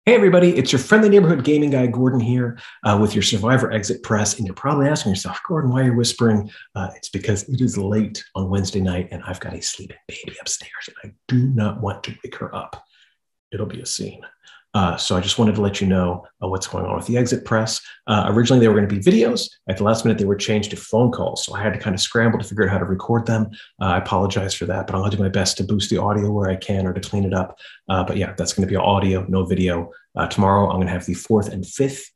Hey everybody, it's your friendly neighborhood gaming guy Gordon here with your Survivor Exit Press, and you're probably asking yourself, Gordon, why are you whispering? It's because it is late on Wednesday night, and I've got a sleeping baby upstairs, and I do not want to wake her up. It'll be a scene. So I just wanted to let you know what's going on with the Exit Press. Originally, they were going to be videos. At the last minute, they were changed to phone calls. So I had to kind of scramble to figure out how to record them. I apologize for that, but I'm going to do my best to boost the audio where I can or to clean it up. But yeah, that's going to be audio, no video. Tomorrow, I'm going to have the fourth and fifth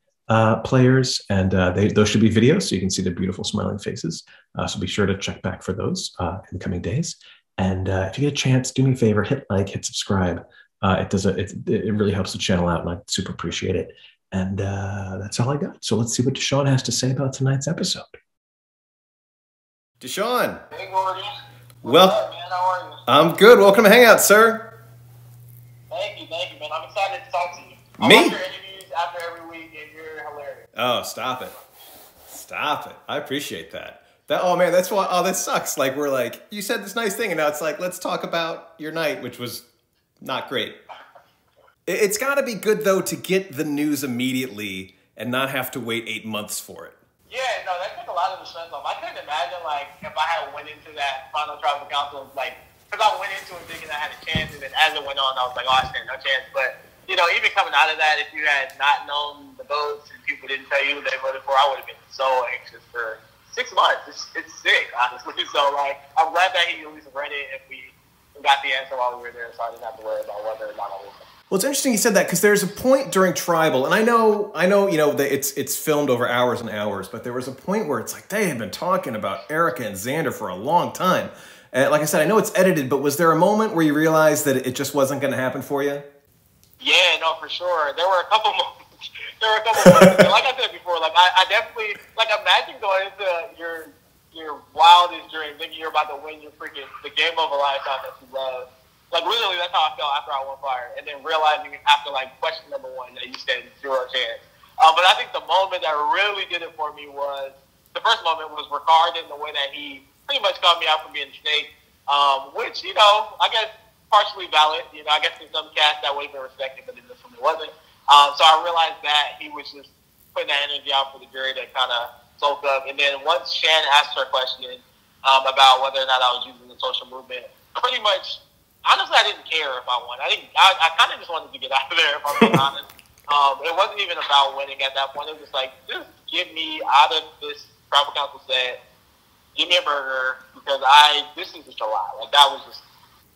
players, and those should be videos, so you can see their beautiful smiling faces. So be sure to check back for those in the coming days. And if you get a chance, do me a favor, hit like, hit subscribe. It really helps the channel out, and I super appreciate it. And that's all I got. So let's see what Deshaun has to say about tonight's episode. Deshaun. Hey, Gordy. Well, up, man? How are you? I'm good. Welcome to Hangout, sir. Thank you, man. I'm excited to talk to you. Me? I watch your interviews after every week, and you're hilarious. Oh, stop it. Stop it. I appreciate that. Oh, man, that's why. Oh, that sucks. Like, we're like, you said this nice thing, and now it's like, let's talk about your night, which was not great. It's got to be good, though, to get the news immediately and not have to wait 8 months for it. Yeah, no, that took a lot of the stress off. I couldn't imagine, like, if I had went into that final tribal council, like, because I went into it thinking I had a chance, and then as it went on, I was like, oh, I stand no chance. But, you know, even coming out of that, if you had not known the votes and people didn't tell you who they voted for, I would have been so anxious for 6 months. It's sick, honestly. So, like, I'm glad that he at least read it and we got the answer while we were there, so I didn't have to worry about whether or not I was. Well, it's interesting you said that, because there's a point during Tribal, and I know, you know, that it's filmed over hours and hours, but there was a point where it's like they had been talking about Erica and Xander for a long time. And like I said, I know it's edited, but was there a moment where you realized that it just wasn't going to happen for you? Yeah, no, for sure. There were a couple moments. Moments. Like I said before, like I definitely, like, imagine going into your wildest dream, thinking you're about to win your freaking the game of a lifetime that you love. Like, literally, that's how I felt after I won Fire. And then realizing after, like, question number 1 that you stand 0 chance. But I think the moment that really did it for me was, the first moment was Ricard in the way that he pretty much called me out for being a snake, which, you know, I guess partially valid. You know, I guess in some casts that would have been respected, but in this one it wasn't. So I realized that he was just putting that energy out for the jury to kind of soak up. And then once Shan asked her question about whether or not I was using the social movement, pretty much, honestly, I didn't care if I won. I kind of just wanted to get out of there, if I'm being honest. It wasn't even about winning at that point. It was just like, just get me out of this tribal council set. Give me a burger, because this is just a lot. Like, that was just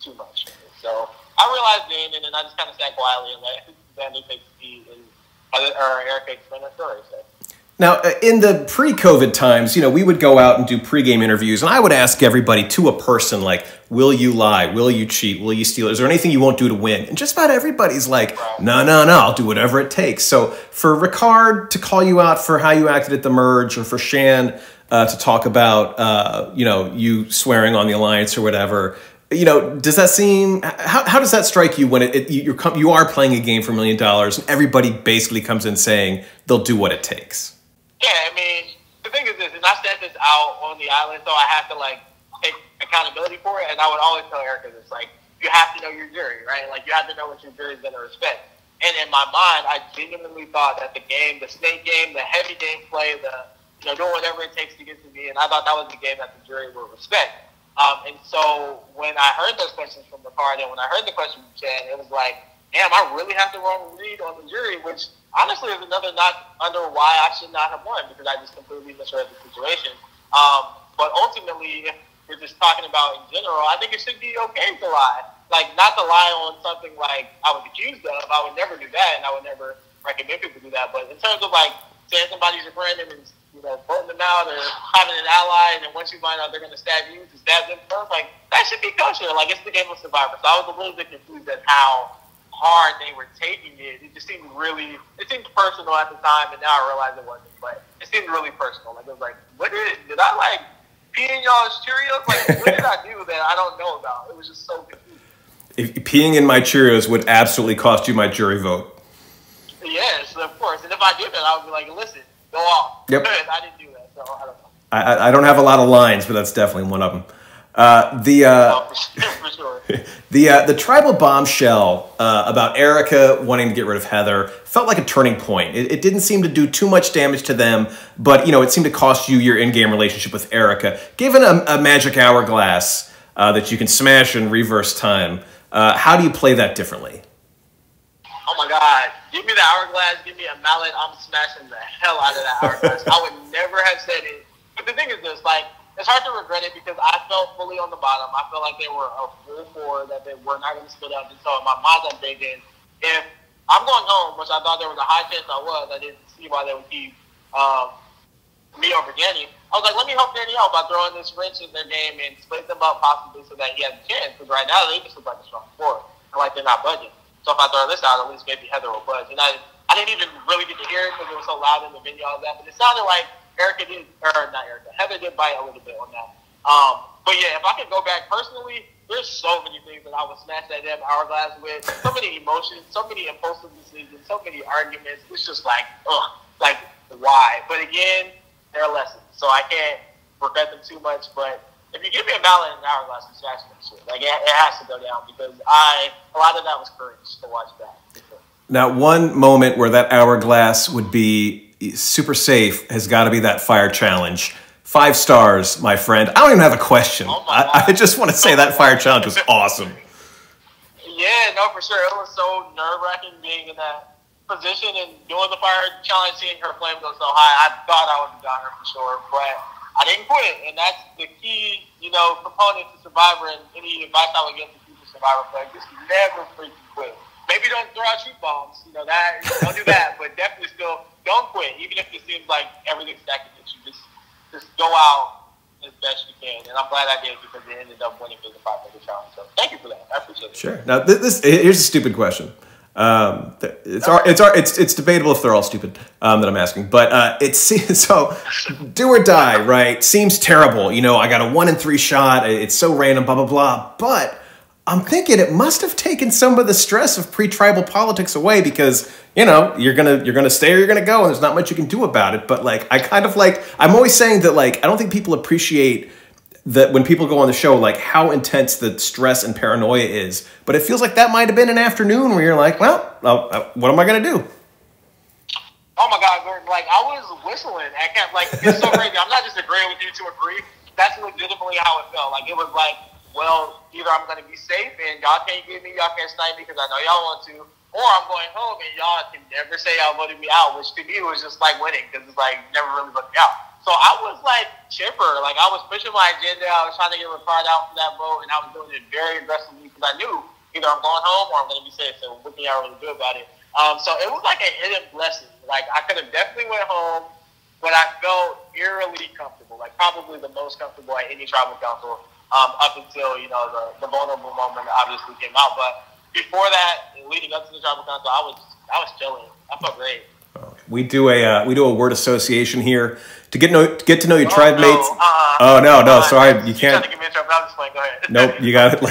too much for me. So I realized then, and then I just kind of sat quietly and let Xander take the lead, or Erica explain her story. So. Now, in the pre-COVID times, you know, we would go out and do pre-game interviews, and I would ask everybody to a person, like, will you lie? Will you cheat? Will you steal? Is there anything you won't do to win? And just about everybody's like, no, I'll do whatever it takes. So for Ricard to call you out for how you acted at the merge, or for Shan to talk about, you know, you swearing on the alliance or whatever, you know, does that seem, how does that strike you when you are playing a game for $1 million and everybody basically comes in saying they'll do what it takes? Yeah, I mean, the thing is this, and I said this out on the island, so I have to, like, take accountability for it, and I would always tell Erica this, like, you have to know your jury, right? Like, you have to know what your jury is going to respect. And in my mind, I genuinely thought that the game, the snake game, the heavy game play, doing whatever it takes to get to me, and I thought that was the game that the jury would respect. And so when I heard those questions from Ricard, and when I heard the question from Chad, it was like, damn, I really have to wrong read on the jury, which honestly is another not under why I should not have won, because I just completely misread the situation. But ultimately, if we're just talking about in general, I think it should be okay to lie. Like, not to lie on something like I was accused of. I would never do that, and I would never recommend people do that. But in terms of, like, saying somebody's your friend and, you know, voting them out, or having an ally, and then once you find out they're going to stab you, to stab them first, like, that should be kosher. Like, it's the game of Survivor. So I was a little bit confused at how hard they were taking it. It just seemed personal at the time, and now I realize it wasn't, but it seemed really personal. Like, it was like, did I, like, pee in y'all's Cheerios? Like, what did I do that I don't know about? It was just so confusing. If peeing in my Cheerios would absolutely cost you my jury vote. Yes, of course. And if I did that, I would be like, listen, go off. Yep. I didn't do that, so I don't know. I don't have a lot of lines, but that's definitely one of them. For sure. The tribal bombshell about Erica wanting to get rid of Heather felt like a turning point. It didn't seem to do too much damage to them, but it seemed to cost you your in-game relationship with Erica. Given a magic hourglass that you can smash in reverse time, how do you play that differently? Oh my God. Give me the hourglass, give me a mallet, I'm smashing the hell out of that hourglass. I would never have said it. But the thing is this, it's hard to regret it because I felt fully on the bottom. I felt like they were a full four, that they were not going to split up. And so in my mind, I'm thinking, if I'm going home, which I thought there was a high chance I didn't see why they would keep me over Danny. I was like, let me help Danny out by throwing this wrench in their game and split them up possibly so that he has a chance. Because right now, they just look like a strong four. And they're not budging. So if I throw this out, at least maybe Heather will budge. And I didn't even really get to hear it because it was so loud in the video and all that. But it sounded like Heather did bite a little bit on that. But yeah, if I could go back personally, there's so many things that I would smash that damn hourglass with. So many emotions, so many impulsive decisions, so many arguments. It's just why? But again, they're lessons. So I can't regret them too much. But if you give me a mallet and an hourglass, I'm smashing that shit. It has to go down because a lot of that was courage to watch that. Now, one moment where that hourglass would be super safe has got to be that fire challenge. 5 stars, my friend. I don't even have a question. Oh I just want to say that fire challenge was awesome. Yeah, no, for sure. It was so nerve-wracking being in that position and doing the fire challenge, seeing her flame go so high. I thought I would have got her for sure, but I didn't quit. And that's the key, component to Survivor and any advice I would give to people Survivor play. Just never freaking quit. Maybe don't throw out shoot bombs. Don't do that, but definitely still don't quit, even if it seems like everything's stacked against you. Just go out as best you can, and I'm glad I did because they ended up winning for the 5-minute challenge. So thank you for that. I appreciate it. Sure. Now here's a stupid question. It's debatable if they're all stupid that I'm asking, but so do or die, right? Seems terrible. I got a 1 in 3 shot. It's so random, blah blah blah. But I'm thinking it must have taken some of the stress of pre-tribal politics away because you're gonna stay or you're gonna go, and there's not much you can do about it. But I'm always saying that I don't think people appreciate that when people go on the show, how intense the stress and paranoia is. But it feels like that might have been an afternoon where you're like, well, what am I gonna do? Oh my God, Gordon! I was whistling at camp. It's so crazy. I'm not just agreeing with you to agree. That's legitimately how it felt. It was well, either I'm going to be safe and y'all can't get me, y'all can't snipe me because I know y'all want to, or I'm going home and y'all can never say y'all voted me out, which to me was just winning because it's never really voted me out. So I was chipper. I was pushing my agenda. I was trying to get Ricard out for that vote, and I was doing it very aggressively because I knew either I'm going home or I'm going to be safe. So what can y'all really do about it? So it was a hidden blessing. I could have definitely went home, but I felt eerily comfortable, probably the most comfortable at any tribal council. Up until the vulnerable moment obviously came out, but before that, leading up to the tribal council, I was chilling. I felt great. We do a word association here to get to know your tribe mates. No, no, sorry, you can't. Trying to get me in trouble. I'm just playing. Go ahead. Nope, you got it.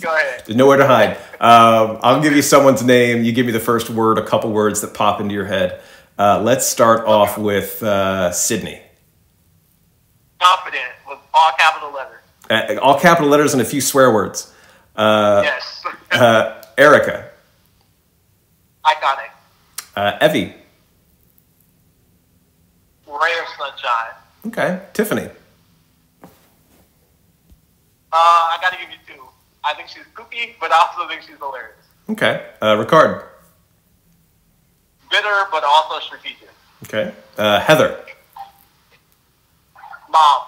Go ahead. There's nowhere to hide. I'll give you someone's name. You give me the first word, a couple words that pop into your head. Let's start off with Sydney. Confident with all capital letters. All capital letters and a few swear words. Yes. Erica. Iconic. Evie. Ray of sunshine. Okay. Tiffany. I got to give you 2. I think she's kooky, but I also think she's hilarious. Okay. Ricard. Bitter, but also strategic. Okay. Heather. Mom.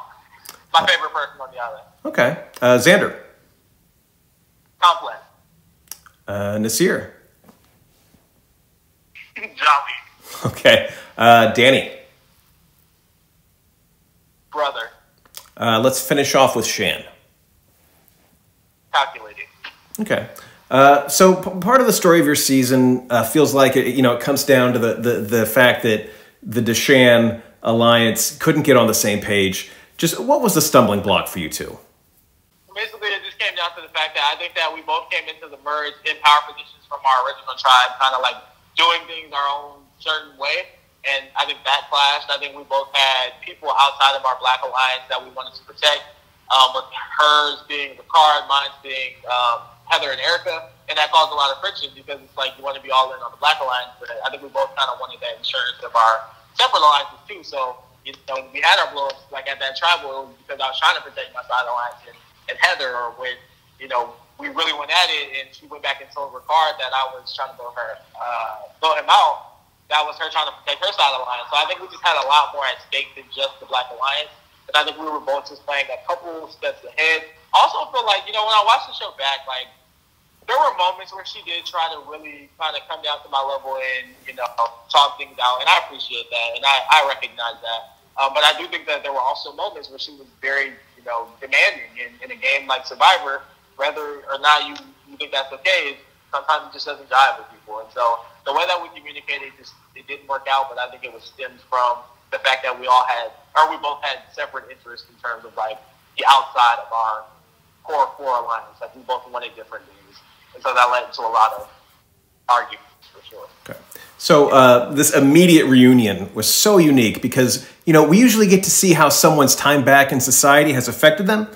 My favorite person on the island. Okay. Xander. Complex. Nasir. Jolly. Okay. Danny. Brother. Let's finish off with Shan. Calculating. Okay. So part of the story of your season feels like it comes down to the fact that the Deshan alliance couldn't get on the same page. Just what was the stumbling block for you two? Basically, it just came down to the fact that I think that we both came into the merge in power positions from our original tribe, kind of doing things our own certain way. And I think that clashed. I think we both had people outside of our Black alliance that we wanted to protect. with hers being Ricard, mine being Heather and Erica, and that caused a lot of friction because it's like you want to be all in on the Black Alliance, but I think we both kind of wanted that insurance of our separate alliances too. So when we had our blow-ups, like at that tribal, it was because I was trying to protect my side alliance and Heather, or when we really went at it, and she went back and told Ricard that I was trying to blow him out. That was her trying to protect her side alliance. So I think we just had a lot more at stake than just the Black Alliance. And I think we were both just playing a couple steps ahead. Also feel like, when I watched the show back, like, there were moments where she did try to really kind of come down to my level and, talk things out. And I appreciate that. And I recognize that. But I do think that there were also moments where she was very, demanding in a game like Survivor. Whether or not you think that's okay, sometimes it just doesn't jive with people. And so the way that we communicated, it didn't work out, but I think it was stemmed from the fact that we both had separate interests in terms of like the outside of our core alliance. Like we both wanted different things. And so that led to a lot of arguments for sure. Okay. So this immediate reunion was so unique because, we usually get to see how someone's time back in society has affected them.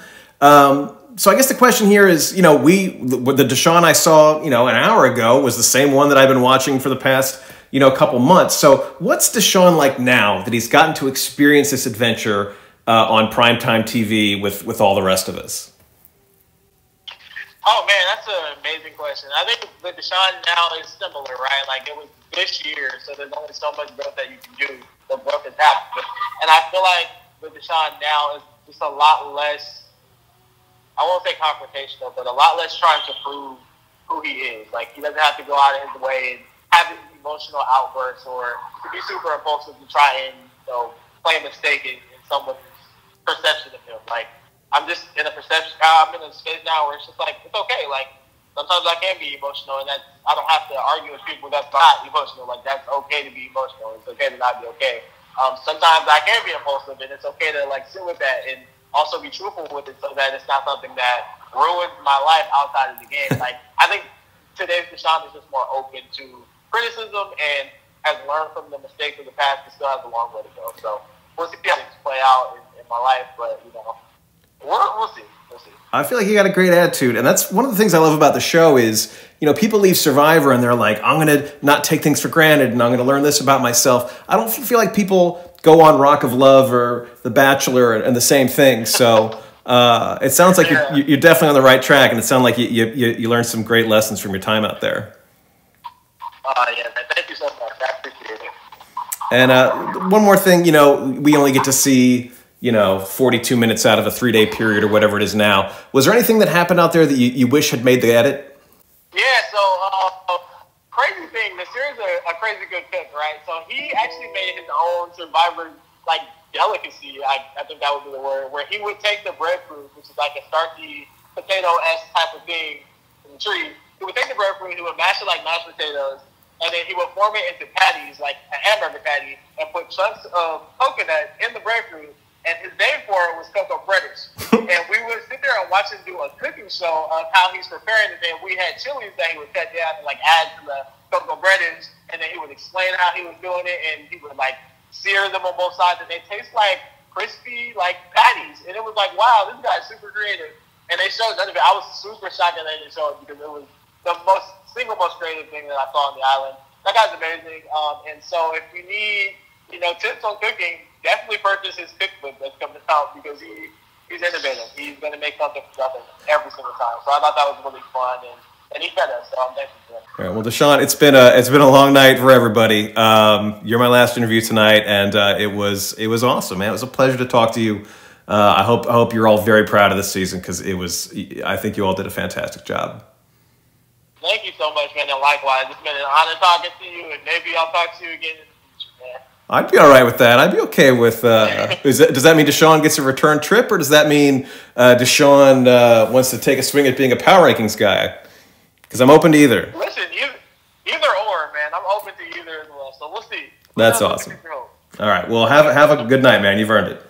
So I guess the question here is, the Deshaun I saw, an hour ago was the same one that I've been watching for the past, couple months. So what's Deshaun like now that he's gotten to experience this adventure on primetime TV with all the rest of us? Oh, man, that's an amazing question. I think the Deshaun now is similar, right? Like, it was this year, so there's only so much growth that you can do. The growth has happened. And I feel like with Deshaun now is just a lot less, I won't say confrontational, but a lot less trying to prove who he is. Like, he doesn't have to go out of his way and have these emotional outbursts or to be super impulsive to try and, play a mistake in someone's perception of him. Like, I'm just in a space now where it's just like, it's okay. Like, sometimes I can be emotional, and I don't have to argue with people that's not emotional. Like, that's okay to be emotional. It's okay to not be okay. Sometimes I can be impulsive, and it's okay to, like, sit with that and also be truthful with it so that it's not something that ruins my life outside of the game. Like, I think today's Deshaun is just more open to criticism and has learned from the mistakes of the past, but still has a long way to go. So we'll see how things play out in my life, but, we'll see. We'll see. I feel like you got a great attitude, and that's one of the things I love about the show is, people leave Survivor and they're like, I'm going to not take things for granted and I'm going to learn this about myself. I don't feel like people go on Rock of Love or The Bachelor and the same thing. So it sounds like you're definitely on the right track, and it sounds like you learned some great lessons from your time out there. Thank you so much. I appreciate it. And one more thing, we only get to see 42 minutes out of a 3-day period or whatever it is now. Was there anything that happened out there that you wish had made the edit? Yeah, so crazy thing, the series is a crazy good cook, right? So he actually made his own Survivor, like, delicacy, I think that would be the word, where he would take the breadfruit, which is like a starchy potato-esque type of thing from the tree. He would take the breadfruit, he would mash it like mashed potatoes, and then he would form it into patties, like a hamburger patty, and put chunks of coconut in the breadfruit. And his name for it was Cocoa Breadish. And we would sit there and watch him do a cooking show of how he's preparing it. And we had chilies that he would cut down and like add to the Cocoa Breadish. And then he would explain how he was doing it. And he would like sear them on both sides. And they taste like crispy, like patties. And it was like, wow, this guy's super creative. And they showed none of it. I was super shocked that they didn't show it because it was the single most creative thing that I saw on the island. That guy's amazing. And so if you need, tips on cooking, definitely purchase his cookbook that's coming out because he's innovative. He's going to make something from nothing every single time. So I thought that was really fun, and he fed us. So I'm thankful for that. All right, well, Deshaun, it's been a long night for everybody. You're my last interview tonight, and it was awesome, man. It was a pleasure to talk to you. I hope you're all very proud of this season because I think you all did a fantastic job. Thank you so much, man. And likewise, it's been an honor talking to you, and maybe I'll talk to you again in the future, man. I'd be all right with that. I'd be okay with. Does that mean Deshaun gets a return trip, or does that mean Deshaun wants to take a swing at being a power rankings guy? Because I'm open to either. Listen, either or, man. I'm open to either as well. So we'll see. That's awesome. All right. Well, have a good night, man. You've earned it.